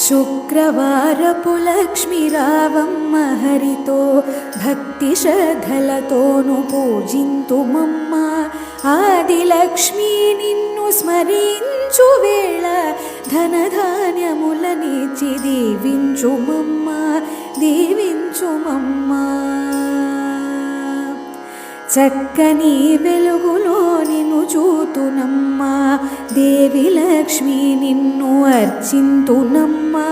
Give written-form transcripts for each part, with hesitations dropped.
శుక్రవారపు లక్ష్మి రావమ్మ హరితో భక్తి శ్రద్ధలతోను పూజింతుమమ్మ. ఆదిలక్ష్మి నిన్ను స్మరించు వేళ ధనధాన్యములనిచ్చి దీవించుమమ్మ దీవించుమమ్మ. చక్కని వెలుగులో నిన్ను చూతునమ్మా దేవి లక్ష్మి నిన్ను అర్చింతునమ్మా.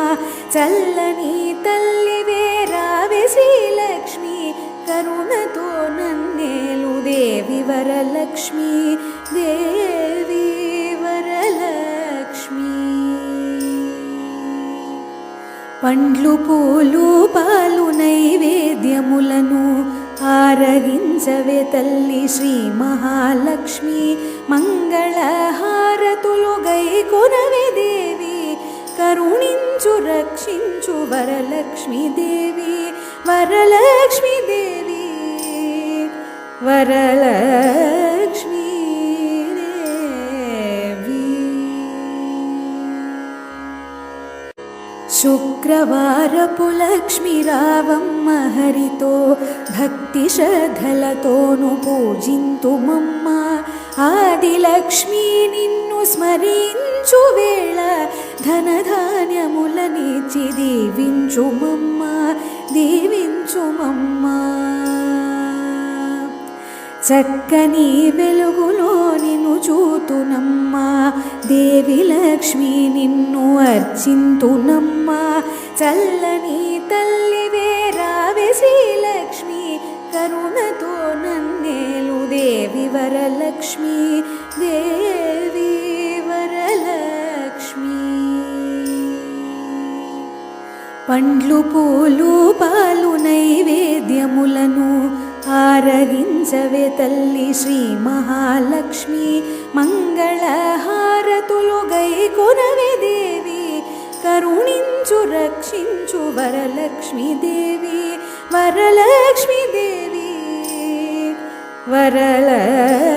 చల్లని తల్లివే రావే శ్రీలక్ష్మి కరుణతో నన్నేలు దేవి వరలక్ష్మి దేవి వరలక్ష్మి. పండ్లు పూలు పాలు నైవేద్యములను ఆరగించవే తల్లి శ్రీ మహాలక్ష్మి. మంగళహారతులు గైకొనవే దేవి కరుణించు రక్షించు వరలక్ష్మి దేవి వరలక్ష్మి దేవి వరలక్ష్మి దేవి. శుక్రవారపు లక్ష్మి రావమ్మ హరితో భక్తి శ్రద్ధలతోను పూజింతుమమ్మ. ఆదిలక్ష్మి నిన్ను స్మరించు వేళ ధనధాన్యములనిచ్చి దీవించుమమ్మ దీవించుమమ్మ. చక్కని వెలుగులో నిన్ను చూతునమ్మా దేవి లక్ష్మి నిన్ను అర్చింతునమ్మా. చల్లని తల్లివే రావే శ్రీలక్ష్మి కరుణతో నన్నేలు దేవి వరలక్ష్మి దేవి వరలక్ష్మి. పండ్లు పూలు పాలు నైవేద్యములను ఆరగించవే తల్లి శ్రీ మహాలక్ష్మి. మంగళహారతులు గైకొనవే దేవి కరుణించు రక్షించు వరలక్ష్మి దేవి వరలక్ష్మి దేవి వరలక్ష్మి.